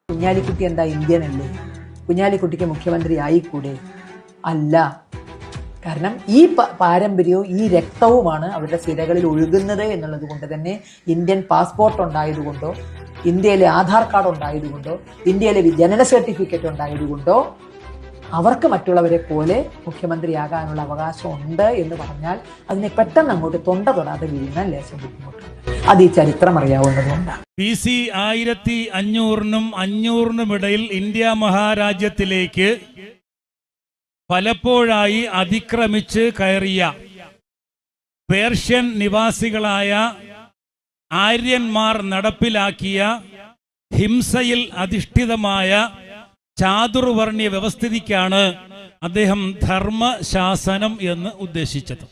കുഞ്ഞാലിക്കുട്ടി എന്താ ഇന്ത്യൻ അല്ലേ? കുഞ്ഞാലിക്കുട്ടിക്ക് മുഖ്യമന്ത്രി ആയിക്കൂടെ? അല്ല. കാരണം ഈ പാരമ്പര്യവും ഈ രക്തവുമാണ് അവരുടെ സിരകളിൽ ഒഴുകുന്നത് എന്നുള്ളത് കൊണ്ട് തന്നെ ഇന്ത്യൻ പാസ്പോർട്ട് ഉണ്ടായതുകൊണ്ടോ, ഇന്ത്യയിലെ ആധാർ കാർഡ് ഉണ്ടായതുകൊണ്ടോ, ഇന്ത്യയിലെ ജനന സർട്ടിഫിക്കറ്റ് ഉണ്ടായതുകൊണ്ടോ അവർക്ക് മറ്റുള്ളവരെ പോലെ മുഖ്യമന്ത്രിയാകാനുള്ള അവകാശം ഉണ്ട് എന്ന് പറഞ്ഞാൽ അതിനെ പെട്ടെന്ന് അങ്ങോട്ട് തൊണ്ട തൊടാതെ വീഴുന്ന ലേശം ബുദ്ധിമുട്ടുണ്ട്. അത് ഈ ചരിത്രം അറിയാവുന്നതുകൊണ്ടാണ്. BC 1500-നും 500-നും ഇടയിൽ ഇന്ത്യ മഹാരാജ്യത്തിലേക്ക് പലപ്പോഴായി അതിക്രമിച്ച് കയറിയ പേർഷ്യൻ നിവാസികളായ ആര്യന്മാർ നടപ്പിലാക്കിയ ഹിംസയിൽ അധിഷ്ഠിതമായ ചാതുർവർണ്ണ്യ വ്യവസ്ഥിതിക്കാണ് അദ്ദേഹം ധർമ്മശാസനം എന്ന് ഉദ്ദേശിച്ചത്.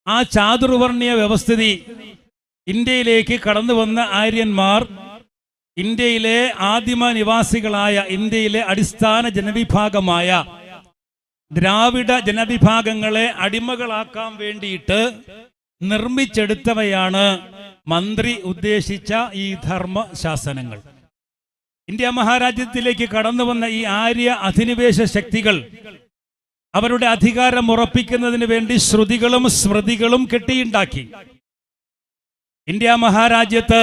ആ ചാതുർവർണ്ണ്യ വ്യവസ്ഥിതി ഇന്ത്യയിലേക്ക് കടന്നു വന്ന ആര്യന്മാർ ഇന്ത്യയിലെ ആദിമ നിവാസികളായ ഇന്ത്യയിലെ അടിസ്ഥാന ജനവിഭാഗമായ ദ്രാവിഡ ജനവിഭാഗങ്ങളെ അടിമകളാക്കാൻ വേണ്ടിയിട്ട് നിർമ്മിച്ചെടുത്തവയാണ് മന്ത്രി ഉദ്ദേശിച്ച ഈ ധർമ്മശാസനങ്ങൾ. ഇന്ത്യ മഹാരാജ്യത്തിലേക്ക് കടന്നു വന്ന ഈ ആര്യ അധിനിവേശ ശക്തികൾ അവരുടെ അധികാരം ഉറപ്പിക്കുന്നതിന് വേണ്ടി ശ്രുതികളും സ്മൃതികളും കെട്ടിയുണ്ടാക്കി. ഇന്ത്യ മഹാരാജ്യത്ത്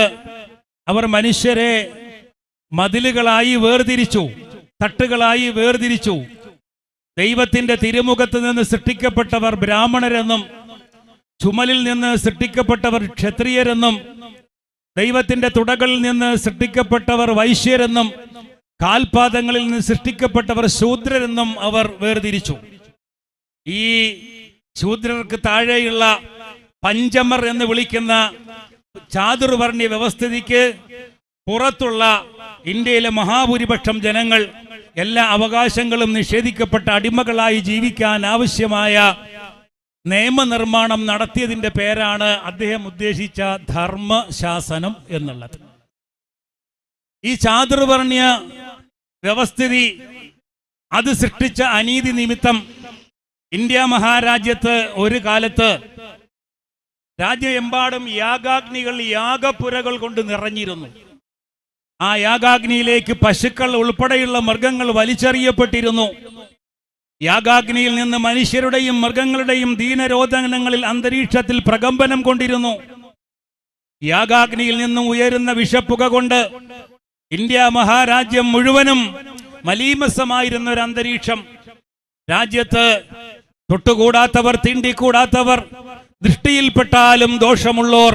അവർ മനുഷ്യരെ മതിലുകളായി വേർതിരിച്ചു, തട്ടുകളായി വേർതിരിച്ചു. ദൈവത്തിന്റെ തിരുമുഖത്ത് നിന്ന് സൃഷ്ടിക്കപ്പെട്ടവർ ബ്രാഹ്മണരെന്നും, ചുമലിൽ നിന്ന് സൃഷ്ടിക്കപ്പെട്ടവർ ക്ഷത്രിയരെന്നും, ദൈവത്തിന്റെ തുടകളിൽ നിന്ന് സൃഷ്ടിക്കപ്പെട്ടവർ വൈശ്യരെന്നും, കാൽപാദങ്ങളിൽ നിന്ന് സൃഷ്ടിക്കപ്പെട്ടവർ ശൂദ്രരെന്നും അവർ വേർതിരിച്ചു. ഈ ശൂദ്രർക്ക് താഴെയുള്ള പഞ്ചമർ എന്ന് വിളിക്കുന്ന ചാതുർവർണ്ണ്യ വ്യവസ്ഥിതിക്ക് പുറത്തുള്ള ഇന്ത്യയിലെ മഹാഭൂരിപക്ഷം ജനങ്ങൾ എല്ലാ അവകാശങ്ങളും നിഷേധിക്കപ്പെട്ട അടിമകളായി ജീവിക്കാൻ ആവശ്യമായ നിയമനിർമ്മാണം നടത്തിയതിന്റെ പേരാണ് അദ്ദേഹം ഉദ്ദേശിച്ച ധർമ്മശാസനം എന്നുള്ളത്. ഈ ചാതുർവർണ്ണ്യ വ്യവസ്ഥിതി അത് സൃഷ്ടിച്ച അനീതി നിമിത്തം ഇന്ത്യ മഹാരാജ്യത്ത് ഒരു കാലത്ത് രാജ്യമെമ്പാടും യാഗാഗ്നികൾ, യാഗപ്പുരകൾ കൊണ്ട് നിറഞ്ഞിരുന്നു. ആ യാഗാഗ്നിയിലേക്ക് പശുക്കൾ ഉൾപ്പെടെയുള്ള മൃഗങ്ങൾ വലിച്ചെറിയപ്പെട്ടിരുന്നു. യാഗാഗ്നിയിൽ നിന്ന് മനുഷ്യരുടെയും മൃഗങ്ങളുടെയും ദീനരോധനങ്ങളിൽ അന്തരീക്ഷത്തിൽ പ്രകമ്പനം കൊണ്ടിരുന്നു. യാഗാഗ്നിയിൽ നിന്നും ഉയരുന്ന വിഷപ്പുക കൊണ്ട് ഇന്ത്യ മഹാരാജ്യം മുഴുവനും മലീമസമായിരുന്ന ഒരു അന്തരീക്ഷം. രാജ്യത്ത് തൊട്ടുകൂടാത്തവർ, തീണ്ടിക്കൂടാത്തവർ, ദൃഷ്ടിയിൽപ്പെട്ടാലും ദോഷമുള്ളോർ,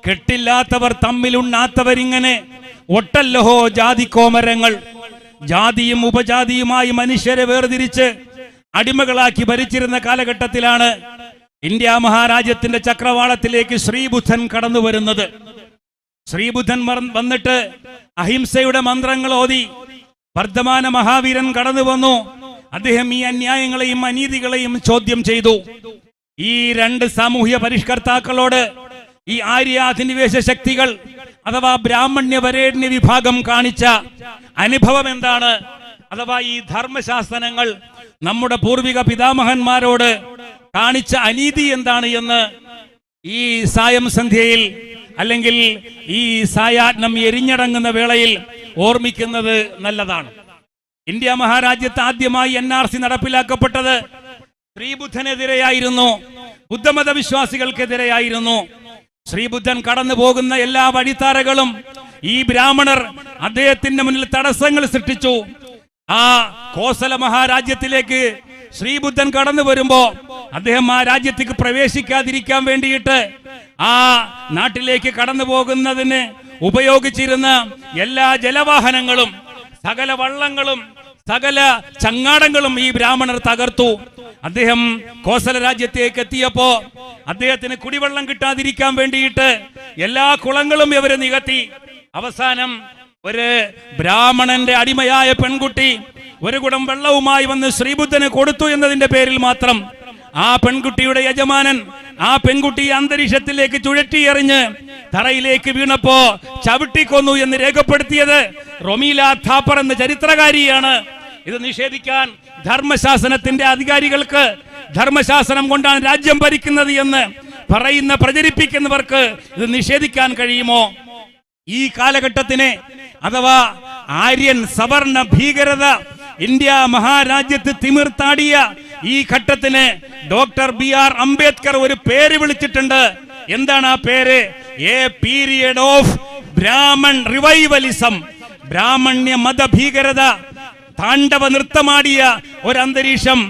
കെട്ടില്ലാത്തവർ, തമ്മിലുണ്ണാത്തവരിങ്ങനെ ഒട്ടല്ലഹോ ജാതിക്കോമരങ്ങൾ. ജാതിയും ഉപജാതിയുമായി മനുഷ്യരെ വേർതിരിച്ച് അടിമകളാക്കി ഭരിച്ചിരുന്ന കാലഘട്ടത്തിലാണ് ഇന്ത്യ മഹാരാജ്യത്തിന്റെ ചക്രവാളത്തിലേക്ക് ശ്രീബുദ്ധൻ കടന്നു വരുന്നത്. ശ്രീബുദ്ധൻ വന്നിട്ട് അഹിംസയുടെ മന്ത്രങ്ങൾ ഓതി വർദ്ധമാന മഹാവീരൻ കടന്നു വന്നു. അദ്ദേഹം ഈ അന്യായങ്ങളെയും അനീതികളെയും ചോദ്യം ചെയ്തു. ഈ രണ്ട് സാമൂഹ്യ പരിഷ്കർത്താക്കളോട് ഈ ആര്യാധിനിവേശ ശക്തികൾ അഥവാ ബ്രാഹ്മണ്യ വരേണ്യ വിഭാഗം കാണിച്ച അനുഭവം എന്താണ്, അഥവാ ഈ ധർമ്മശാസ്ത്രങ്ങൾ നമ്മുടെ പൂർവിക പിതാമഹന്മാരോട് കാണിച്ച അനീതി എന്താണ് എന്ന് ഈ സായം സന്ധ്യയിൽ അല്ലെങ്കിൽ ഈ സായാഹ്നം എരിഞ്ഞടങ്ങുന്ന വേളയിൽ ഓർമ്മിക്കുന്നത് നല്ലതാണ്. ഇന്ത്യ മഹാരാജ്യത്ത് ആദ്യമായി NRC നടപ്പിലാക്കപ്പെട്ടത് ശ്രീബുദ്ധനെതിരെയായിരുന്നു, ബുദ്ധമത വിശ്വാസികൾക്കെതിരെയായിരുന്നു. ശ്രീബുദ്ധൻ കടന്നു പോകുന്ന എല്ലാ വഴിത്താരകളും ഈ ബ്രാഹ്മണർ അദ്ദേഹത്തിന്റെ മുന്നിൽ തടസ്സങ്ങൾ സൃഷ്ടിച്ചു. ആ കോസല മഹാരാജ്യത്തിലേക്ക് ശ്രീബുദ്ധൻ കടന്നു വരുമ്പോ അദ്ദേഹം ആ രാജ്യത്തേക്ക് പ്രവേശിക്കാതിരിക്കാൻ വേണ്ടിയിട്ട് ആ നാട്ടിലേക്ക് കടന്നു പോകുന്നതിന് ഉപയോഗിച്ചിരുന്ന എല്ലാ ജലവാഹനങ്ങളും, സകല വള്ളങ്ങളും, സകല ചങ്ങാടങ്ങളും ഈ ബ്രാഹ്മണർ തകർത്തു. അദ്ദേഹം കോസല രാജ്യത്തേക്ക് എത്തിയപ്പോ അദ്ദേഹത്തിന് കുടിവെള്ളം കിട്ടാതിരിക്കാൻ വേണ്ടിയിട്ട് എല്ലാ കുളങ്ങളും ഇവര് നികത്തി. അവസാനം ഒരു ബ്രാഹ്മണന്റെ അടിമയായ പെൺകുട്ടി ഒരു കുടം വെള്ളവുമായി വന്ന് ശ്രീബുദ്ധന് കൊടുത്തു എന്നതിന്റെ പേരിൽ മാത്രം ആ പെൺകുട്ടിയുടെ യജമാനൻ ആ പെൺകുട്ടിയെ അന്തരീക്ഷത്തിലേക്ക് ചുഴറ്റി എറിഞ്ഞ് തറയിലേക്ക് വീണപ്പോ ചവിട്ടിക്കൊന്നു എന്ന് രേഖപ്പെടുത്തിയത് റൊമീല ഥാപ്പർ എന്ന ചരിത്രകാരിയാണ്. ഇത് നിഷേധിക്കാൻ ധർമ്മശാസനത്തിന്റെ അധികാരികൾക്ക് ധർമ്മശാസനം കൊണ്ടാണ് രാജ്യം ഭരിക്കുന്നത് എന്ന് പ്രചരിപ്പിക്കുന്നവർക്ക് ഇത് നിഷേധിക്കാൻ കഴിയുമോ? ഈ കാലഘട്ടത്തിനെ അഥവാ ആര്യൻ സവർണ ഭീകരത ഇന്ത്യ മഹാരാജ്യത്ത് തിമിർത്താടിയ ഈ ഘട്ടത്തിന് ഡോക്ടർ BR അംബേദ്കർ ഒരു പേര് വിളിച്ചിട്ടുണ്ട്. എന്താണ് ആ പേര്? A period of Brahman revivalism. ബ്രാഹ്മണ്യ മതഭീകരത താണ്ഡവ നൃത്തമാടിയ ഒരു അന്തരീക്ഷം,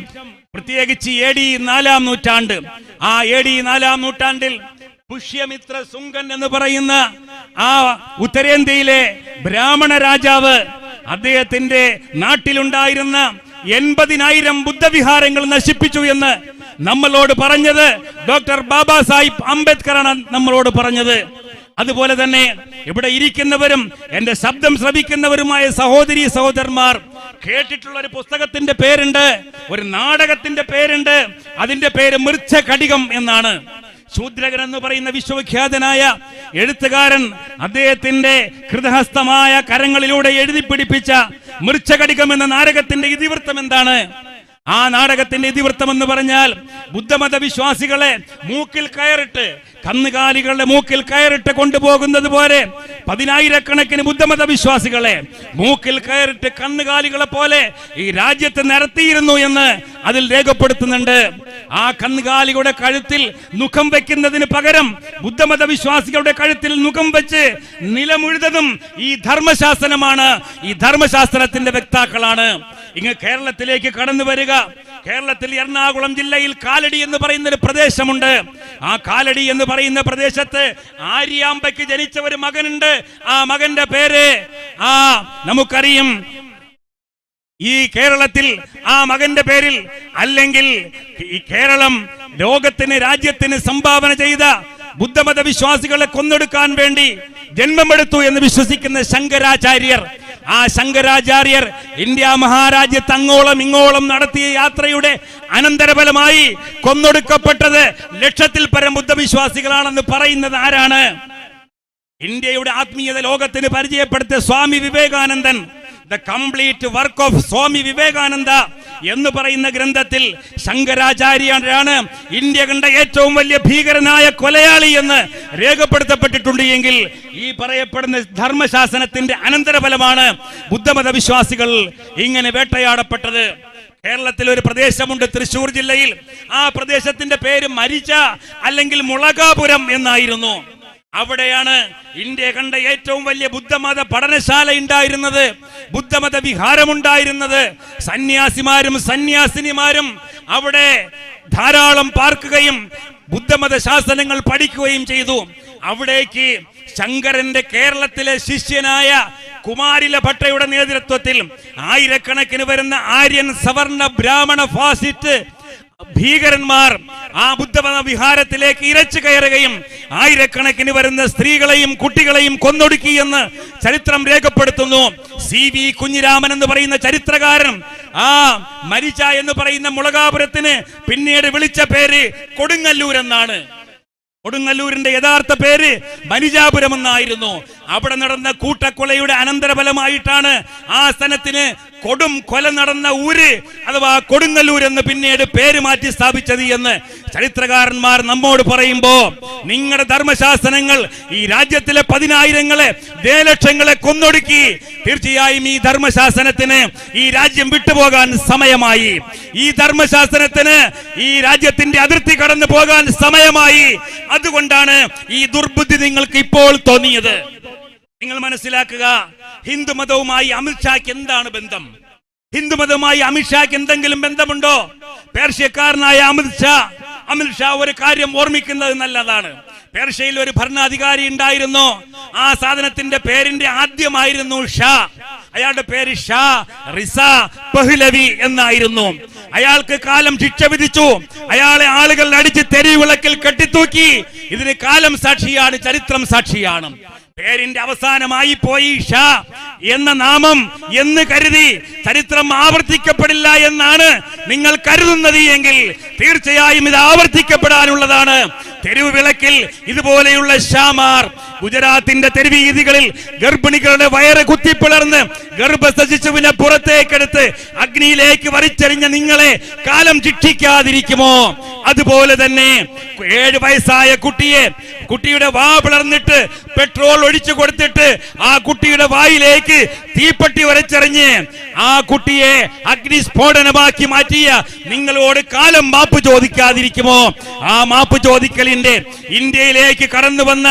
പ്രത്യേകിച്ച് AD 4-ാം നൂറ്റാണ്ട്. ആ AD 4-ാം നൂറ്റാണ്ടിൽ പുഷ്യമിത്ര സുംഗൻ എന്ന് പറയുന്ന ആ ഉത്തരേന്ത്യയിലെ ബ്രാഹ്മണ രാജാവ് അദ്ദേഹത്തിന്റെ നാട്ടിലുണ്ടായിരുന്ന 80,000 ബുദ്ധവിഹാരങ്ങൾ നശിപ്പിച്ചു എന്ന് നമ്മളോട് പറഞ്ഞത് ഡോക്ടർ ബാബാ സാഹിബ് അംബേദ്കറാണ് നമ്മളോട് പറഞ്ഞത്. അതുപോലെ തന്നെ ഇവിടെ ഇരിക്കുന്നവരും എന്റെ ശബ്ദം ശ്രവിക്കുന്നവരുമായ സഹോദരി സഹോദരന്മാർ കേട്ടിട്ടുള്ള ഒരു പുസ്തകത്തിന്റെ പേരുണ്ട്, ഒരു നാടകത്തിന്റെ പേരുണ്ട്. അതിന്റെ പേര് മൃച്ഛകടികം എന്നാണ്. ശൂദ്രകൻ എന്ന് പറയുന്ന വിശ്വവിഖ്യാതനായ എഴുത്തുകാരൻ അദ്ദേഹത്തിന്റെ കൃതഹസ്തമായ കരങ്ങളിലൂടെ എഴുതി പിടിപ്പിച്ച മൃച്ഛകടികം എന്ന നാടകത്തിന്റെ ഇതിവൃത്തം എന്താണ്? ആ നാടകത്തിന്റെ ഇതിവൃത്തം എന്ന് പറഞ്ഞാൽ ബുദ്ധമത വിശ്വാസികളെ മൂക്കിൽ കയറിട്ട്, കന്നുകാലികളുടെ മൂക്കിൽ കയറിട്ട് കൊണ്ടുപോകുന്നത് പോലെ 10,000-കണക്കിന് ബുദ്ധമത വിശ്വാസികളെ മൂക്കിൽ കയറിട്ട് കന്നുകാലികളെ പോലെ ഈ രാജ്യത്ത് നിരത്തിയിരുന്നു എന്ന് അതിൽ രേഖപ്പെടുത്തുന്നുണ്ട്. ആ കന്നുകാലികളുടെ കഴുത്തിൽ മുഖം വെക്കുന്നതിന് പകരം ബുദ്ധമത വിശ്വാസികളുടെ കഴുത്തിൽ മുഖം വെച്ച് നിലമുഴുതതും ഈ ധർമ്മശാസ്ത്രമാണ്. ഈ ധർമ്മശാസ്ത്രത്തിന്റെ വക്താക്കളാണ്. ഇങ്ങ് കേരളത്തിലേക്ക് കടന്നു വരിക. കേരളത്തിൽ എറണാകുളം ജില്ലയിൽ കാലടി എന്ന് പറയുന്ന ഒരു പ്രദേശമുണ്ട്. ആ കാലടി എന്ന് പറയുന്ന പ്രദേശത്ത് ആര്യാമ്പയ്ക്ക് ജനിച്ച ഒരു മകനുണ്ട്. ആ മകന്റെ പേര് നമുക്കറിയും. ഈ കേരളത്തിൽ ആ മകന്റെ പേരിൽ, അല്ലെങ്കിൽ ഈ കേരളം ലോകത്തിന് രാജ്യത്തിന് സംഭാവന ചെയ്ത ബുദ്ധമത വിശ്വാസികളെ കൊന്നൊടുക്കാൻ വേണ്ടി ജന്മമെടുത്തു എന്ന് വിശ്വസിക്കുന്ന ശങ്കരാചാര്യർ, ആ ശങ്കരാചാര്യർ ഇന്ത്യ മഹാരാജ്യത്ത് അങ്ങോളം ഇങ്ങോളം നടത്തിയ യാത്രയുടെ അനന്തരഫലമായി കൊന്നൊടുക്കപ്പെട്ടത് 1,00,000-ൽ പരം ബുദ്ധവിശ്വാസികളാണെന്ന് പറയുന്നത് ആരാണ്? ഇന്ത്യയുടെ ആത്മീയത ലോകത്തിന് പരിചയപ്പെടുത്തിയ സ്വാമി വിവേകാനന്ദൻ. The complete work of Swami Vivekananda എന്ന് പറയുന്ന ഗ്രന്ഥത്തിൽ ശങ്കരാചാര്യരാണ് ഇന്ത്യ കണ്ട ഏറ്റവും വലിയ ഭീകരനായ കൊലയാളി എന്ന് രേഖപ്പെടുത്തപ്പെട്ടിട്ടുണ്ട്. എങ്കിൽ ഈ പറയപ്പെടുന്ന ധർമ്മശാസനത്തിന്റെ അനന്തരഫലമാണ് ബുദ്ധമത വിശ്വാസികൾ ഇങ്ങനെ വേട്ടയാടപ്പെട്ടത്. കേരളത്തിൽ ഒരു പ്രദേശമുണ്ട്, തൃശൂർ ജില്ലയിൽ. ആ പ്രദേശത്തിന്റെ പേര് മരിച്ച അല്ലെങ്കിൽ മുളകാപുരം എന്നായിരുന്നു. അവിടെയാണ് ഇന്ത്യ കണ്ട ഏറ്റവും വലിയ ബുദ്ധമത പഠനശാല ഉണ്ടായിരുന്നത്, ബുദ്ധമത വിഹാരമുണ്ടായിരുന്നത്. സന്യാസിമാരും സന്യാസിനിമാരും അവിടെ ധാരാളം പാർക്കുകയും ബുദ്ധമത ശാസനങ്ങൾ പഠിക്കുകയും ചെയ്തു. അവിടേക്ക് ശങ്കരന്റെ കേരളത്തിലെ ശിഷ്യനായ കുമാരില ഭട്ടയുടെ നേതൃത്വത്തിൽ 1000-കണക്കിന് വരുന്ന ആര്യൻ സവർണ ബ്രാഹ്മണ ഫാസിസ്റ്റ് ഭീകരന്മാർ ആ ബുദ്ധമത വിഹാരത്തിലേക്ക് ഇരച്ചു കയറുകയും 1000-കണക്കിന് വരുന്ന സ്ത്രീകളെയും കുട്ടികളെയും കൊന്നൊടുക്കി എന്ന് ചരിത്രം രേഖപ്പെടുത്തുന്നു. CV കുഞ്ഞിരാമൻ എന്ന് പറയുന്ന ചരിത്രകാരൻ ആ മരിച്ച എന്ന് പറയുന്ന മുളകാപുരത്തിന് പിന്നീട് വിളിച്ച പേര് കൊടുങ്ങല്ലൂർ എന്നാണ്. കൊടുങ്ങല്ലൂരിന്റെ യഥാർത്ഥ പേര് മനിജാപുരം എന്നായിരുന്നു. അവിടെ നടന്ന കൂട്ടക്കൊലയുടെ അനന്തരഫലമായിട്ടാണ് ആ സ്ഥലത്തിന് കൊടും കൊല നടന്ന ഊര് അഥവാ കൊടുങ്ങല്ലൂർ എന്ന് പിന്നീട് പേര് മാറ്റി സ്ഥാപിച്ചത് എന്ന് ചരിത്രകാരന്മാർ നമ്മോട് പറയുമ്പോ, നിങ്ങളുടെ ധർമ്മശാസ്ത്രങ്ങൾ ഈ രാജ്യത്തിലെ 10,000-ങ്ങളെ 1,00,000-ങ്ങളെ കൊന്നൊടുക്കി. തീർച്ചയായും ഈ ധർമ്മശാസ്ത്രത്തിന് ഈ രാജ്യം വിട്ടുപോകാൻ സമയമായി. ഈ ധർമ്മശാസ്ത്രത്തിന് ഈ രാജ്യത്തിന്റെ അതിർത്തി കടന്നു പോകാൻ സമയമായി. അതുകൊണ്ടാണ് ഈ ദുർബുദ്ധി നിങ്ങൾക്ക് ഇപ്പോൾ തോന്നിയത്. നിങ്ങൾ മനസ്സിലാക്കുക, ഹിന്ദുമതവുമായി അമിത്ഷാക്ക് എന്താണ് ബന്ധം? ഹിന്ദുമതവുമായി അമിത്ഷാക്ക് എന്തെങ്കിലും ബന്ധമുണ്ടോ? പേർഷ്യക്കാരനായ അമിത്ഷാ ഒരു കാര്യം ഓർമ്മിക്കുന്നത് നല്ലതാണ്. പേർഷ്യയിൽ ഒരു ഭരണാധികാരി ഉണ്ടായിരുന്നു. ആ സാധനത്തിന്റെ പേരിന്റെ ആദ്യമായിരുന്നു ഷാ. അയാളുടെ പേര് ഷാ റിസ പഹ്ലവി എന്നായിരുന്നു. അയാൾക്ക് കാലം ശിക്ഷ വിധിച്ചു. അയാളെ ആളുകൾ അടിച്ച് തെരുവിളക്കിൽ കെട്ടിത്തൂക്കി. ഇതിന് കാലം സാക്ഷിയാണ്, ചരിത്രം സാക്ഷിയാണ്. പേരിന്റെ അവസാനമായി പോയി ഷാ എന്ന നാമം എന്ന് കരുതി ചരിത്രം ആവർത്തിക്കപ്പെടില്ല എന്നാണ് നിങ്ങൾ കരുതുന്നത് എങ്കിൽ തീർച്ചയായും ഇത് ആവർത്തിക്കപ്പെടാനുള്ളതാണ്. തെരുവ് വിളക്കിൽ ഇതുപോലെയുള്ള ഷാമാർ ഗുജറാത്തിന്റെ തെരുവീതികളിൽ ഗർഭിണികളുടെ വയറ് കുത്തിപ്പിളർന്ന് ഗർഭസ്ഥ ശിശുവിനെ പുറത്തേക്കെടുത്ത് അഗ്നിയിലേക്ക് വലിച്ചെറിഞ്ഞ നിങ്ങളെ കാലം ശിക്ഷിക്കാതിരിക്കുമോ? അതുപോലെ തന്നെ 7 വയസ്സായ കുട്ടിയുടെ വാ പിളർന്നിട്ട് പെട്രോൾ ഒഴിച്ചു കൊടുത്തിട്ട് ആ കുട്ടിയുടെ വായിലേക്ക് തീപ്പെട്ടി വരച്ചെറിഞ്ഞ് ആ കുട്ടിയെ അഗ്നിസ്ഫോടനമാക്കി മാറ്റിയ നിങ്ങളോട് കാലം മാപ്പ് ചോദിക്കാതിരിക്കുമോ? ആ മാപ്പ് ചോദിക്കലിന്റെ ഇന്ത്യയിലേക്ക് കടന്നു വന്ന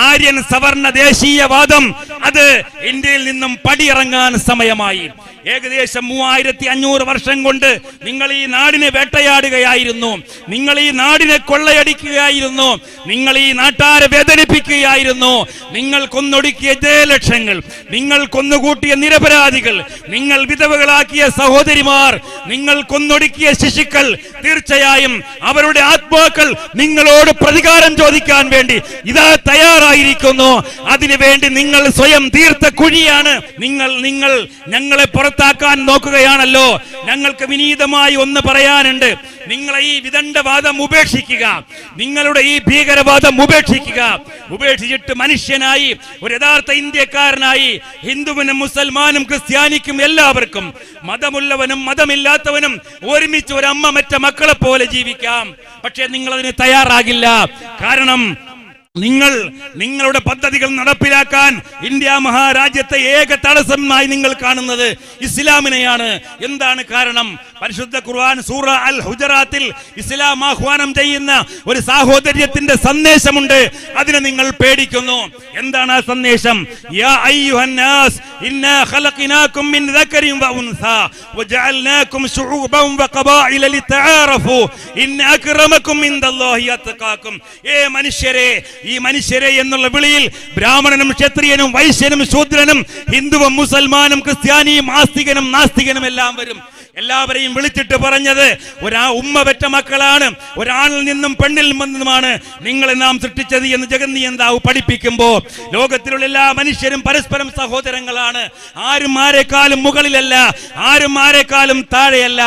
ആര്യൻ സവർണ ദേശീയവാദം അത് ഇന്ത്യയിൽ നിന്നും പടിയിറങ്ങാൻ സമയമായി. ഏകദേശം 3500 വർഷം കൊണ്ട് നിങ്ങൾ ഈ നാടിനെ വേട്ടയാടുകയായിരുന്നു, നിങ്ങൾ ഈ നാടിനെ കൊള്ളയടിക്കുകയായിരുന്നു, നിങ്ങൾ ഈ നാട്ടാരെ വേദനിപ്പിക്കുകയായിരുന്നു. നിങ്ങൾ കൊന്നൊടുക്കിയ ജയലക്ഷങ്ങൾ, നിങ്ങൾ കൊന്നുകൂട്ടിയ നിരപരാധികൾ, നിങ്ങൾ വിധവകളാക്കിയ സഹോദരിമാർ, നിങ്ങൾ കൊന്നൊടുക്കിയ ശിശുക്കൾ, തീർച്ചയായും അവരുടെ ആത്മാക്കൾ നിങ്ങളോട് പ്രതികാരം ചോദിക്കാൻ വേണ്ടി ഇതാ തയ്യാറായിരിക്കുന്നു. അതിനുവേണ്ടി നിങ്ങൾ സ്വയം തീർത്ത കുഴിയാണ്. നിങ്ങൾ ഞങ്ങളെ പുറത്താക്കാൻ നോക്കുകയാണല്ലോ. ഞങ്ങൾക്ക് വിനീതമായി ഒന്ന് പറയാനുണ്ട്. നിങ്ങളെ ഈ വിദണ്ഡവാദം ഉപേക്ഷിക്കുക, നിങ്ങളുടെ ഈ ഭീകരവാദം ഉപേക്ഷിച്ചിട്ട് മനുഷ്യനായി ഒരു യഥാർത്ഥ ഇന്ത്യക്കാരനായി ഹിന്ദുവിനും മുസൽമാനും ക്രിസ്ത്യാനിക്കും എല്ലാവർക്കും, മതമുള്ളവനും മതമില്ലാത്തവനും ഒരുമിച്ച് ഒരു അമ്മ മറ്റ മക്കളെ പോലെ ജീവിക്കാം. പക്ഷെ നിങ്ങൾ അതിന് തയ്യാറാകില്ല. കാരണം നിങ്ങളുടെ പദ്ധതികൾ നടപ്പിലാക്കാൻ ഇന്ത്യ മഹാരാജ്യത്തെ ഏക തടസ്സമായി നിങ്ങൾ കാണുന്നത് ഇസ്ലാമിനെയാണ്. എന്താണ് കാരണം? പരിശുദ്ധ ഖുർആൻ സൂറ അൽ ഹുജറാത്തിൽ ഇസ്ലാം ആഹ്വാനം ചെയ്യുന്ന ഒരു സാഹോദര്യത്തിന്റെ സന്ദേശമുണ്ട്. അതിനെ നിങ്ങൾ പേടിക്കുന്നു. എന്താണ് ആ സന്ദേശം? യാ അയ്യുഹന്നാസ് ഇന്നാ ഖലഖനാകും മിൻ ദക്കറിൻ വ ഉൻസാ വജഅൽനാകും ശുഊബൻ വഖബാഇല ലിതആറഫു ഇന്ന അക്രമകും ഇൻദല്ലാഹി അത്ഖാകും. ഈ മനുഷ്യരെ എന്നുള്ള വിളിയിൽ ബ്രാഹ്മണനും ക്ഷത്രിയനും വൈശ്യനും ശൂദ്രനും ഹിന്ദുവും മുസൽമാനും ക്രിസ്ത്യാനിയും ആസ്തികനും നാസ്തികനും എല്ലാം വരും. എല്ലാവരെയും വിളിച്ചിട്ട് പറഞ്ഞത് ഉമ്മ പെറ്റ മക്കളാണ്, ഒരാണിൽ നിന്നും പെണ്ണിൽ നിന്നുമാണ് നിങ്ങളെ നാം സൃഷ്ടിച്ചത് എന്ന് ജഗന്നിയന്താവ് പഠിപ്പിക്കുമ്പോ ലോകത്തിലുള്ള എല്ലാ മനുഷ്യരും പരസ്പരം സഹോദരങ്ങളാണ്. ആരും ആരെക്കാളും മുകളിലല്ല, ആരും ആരെക്കാളും താഴെയല്ല.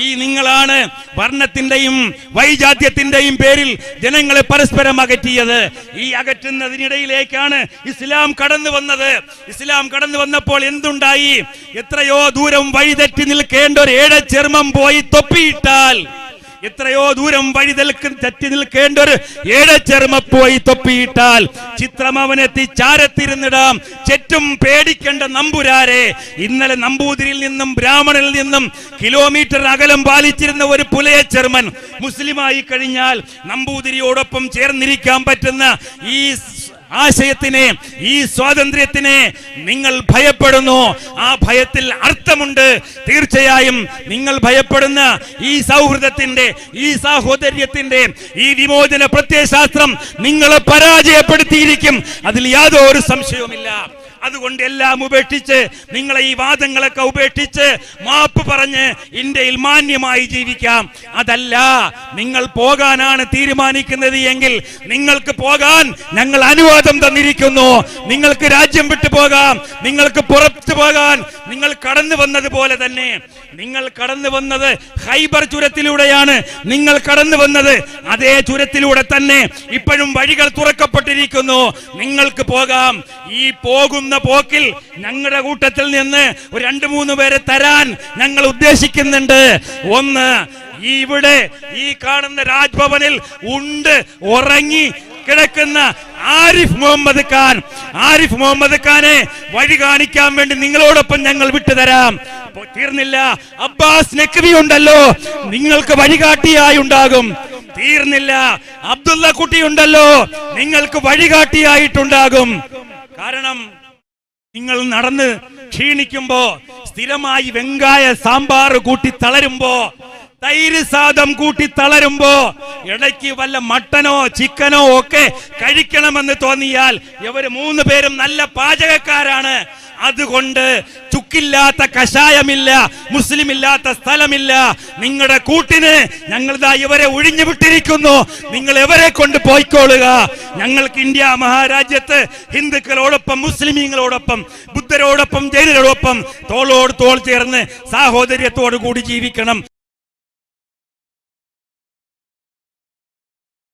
ഈ നിങ്ങളാണ് വർണ്ണത്തിന്റെയും വൈജാത്യത്തിന്റെയും പേരിൽ ജനങ്ങളെ പരസ്പരം അകറ്റിയത്. ഈ അകറ്റുന്നതിനിടയിലേക്കാണ് ഇസ്ലാം കടന്നു വന്നത്. ഇസ്ലാം കടന്നു വന്നപ്പോൾ എന്തുണ്ടായി? എത്രയോ ദൂരം വഴിതെറ്റി നിൽക്കേണ്ട ഏഴച്ചർമ്മം പോയി തൊപ്പിയിട്ടാൽ, എത്രയോ ദൂരം തെറ്റി നിൽക്കേണ്ട ഒരു ഏഴച്ചർമ്മ പോയി തൊപ്പിയിട്ടാൽ ചിത്രം അവനെത്തി ചാരത്തിരുന്നിടാം. ചെറ്റും പേടിക്കേണ്ട നമ്പുരാരെ. ഇന്നലെ നമ്പൂതിരിയിൽ നിന്നും ബ്രാഹ്മണിൽ നിന്നും കിലോമീറ്റർ അകലം പാലിച്ചിരുന്ന ഒരു പുലയച്ചർമ്മൻ മുസ്ലിമായി കഴിഞ്ഞാൽ നമ്പൂതിരിയോടൊപ്പം ചേർന്നിരിക്കാൻ പറ്റുന്ന ഈ ആശയത്തിനെ, ഈ സ്വാതന്ത്ര്യത്തിനെ നിങ്ങൾ ഭയപ്പെടുന്നു. ആ ഭയത്തിൽ അർത്ഥമുണ്ട്. തീർച്ചയായും നിങ്ങൾ ഭയപ്പെടുന്ന ഈ സൗഹൃദത്തിന്റെ, ഈ സാഹോദര്യത്തിന്റെ, ഈ വിമോചന പ്രത്യയശാസ്ത്രം നിങ്ങളെ പരാജയപ്പെടുത്തിയിരിക്കും. അതിൽ യാതൊരു സംശയവുമില്ല. അതുകൊണ്ട് എല്ലാം ഉപേക്ഷിച്ച്, നിങ്ങളെ ഈ വാദങ്ങളൊക്കെ ഉപേക്ഷിച്ച് മാപ്പ് പറഞ്ഞ് ഇന്ത്യയിൽ മാന്യമായി ജീവിക്കാം. അതല്ല, നിങ്ങൾ പോകാനാണ് തീരുമാനിക്കുന്നത് എങ്കിൽ നിങ്ങൾക്ക് പോകാൻ ഞങ്ങൾ അനുവാദം തന്നിരിക്കുന്നു. നിങ്ങൾക്ക് രാജ്യം വിട്ടു പോകാം, നിങ്ങൾക്ക് പുറത്തു പോകാൻ. നിങ്ങൾ കടന്നു വന്നതുപോലെ തന്നെ, നിങ്ങൾ കടന്നു വന്നത് ഖൈബർ ചുരത്തിലൂടെയാണ്. നിങ്ങൾ കടന്നു വന്നത് അതേ ചുരത്തിലൂടെ തന്നെ ഇപ്പോഴും വഴികൾ തുറക്കപ്പെട്ടിരിക്കുന്നു. നിങ്ങൾക്ക് പോകാം. ഈ പോകുന്ന പോക്കിൽ ഞങ്ങളുടെ കൂട്ടത്തിൽ നിന്ന് ഒരു 2-3 പേരെ തരാൻ ഞങ്ങൾ ഉദ്ദേശിക്കുന്നുണ്ട്. ഒന്ന്, ഇവിടെ ഈ കാണുന്ന രാജ്ഭവനിൽ ഉറങ്ങി കിടക്കുന്ന ആരിഫ് മുഹമ്മദ് ഖാനെ വഴി കാണിക്കാൻ വേണ്ടി നിങ്ങളോടൊപ്പം ഞങ്ങൾ വിട്ടുതരാം. തീർന്നില്ല, അബ്ബാസ് നഖ്വി ഉണ്ടല്ലോ, നിങ്ങൾക്ക് വഴികാട്ടിയായി ഉണ്ടാകും. തീർന്നില്ല, അബ്ദുള്ള കുട്ടി ഉണ്ടല്ലോ, നിങ്ങൾക്ക് വഴികാട്ടിയായിട്ടുണ്ടാകും. കാരണം നിങ്ങൾ നടന്ന് ക്ഷീണിക്കുമ്പോ, സ്ഥിരമായി വെങ്കായ സാമ്പാർ കൂട്ടി തളരുമ്പോ, തൈര് സാദം കൂട്ടി തളരുമ്പോ, ഇടയ്ക്ക് വല്ല മട്ടനോ ചിക്കനോ ഒക്കെ കഴിക്കണമെന്ന് തോന്നിയാൽ ഇവര് 3 പേരും നല്ല പാചകക്കാരാണ്. അതുകൊണ്ട് ചുക്കില്ലാത്ത കഷായമില്ല, മുസ്ലിം ഇല്ലാത്ത സ്ഥലമില്ല. നിങ്ങളുടെ കൂട്ടിന് ഞങ്ങളിതാ ഇവരെ ഒഴിഞ്ഞു വിട്ടിരിക്കുന്നു. നിങ്ങൾ എവരെ കൊണ്ട് പോയിക്കോളുക. ഞങ്ങൾക്ക് ഇന്ത്യ മഹാരാജ്യത്ത് ഹിന്ദുക്കളോടൊപ്പം, മുസ്ലിമീങ്ങളോടൊപ്പം, ബുദ്ധരോടൊപ്പം, ജൈനരോടൊപ്പം തോളോട് തോൾ ചേർന്ന് സാഹോദര്യത്തോടു കൂടി ജീവിക്കണം.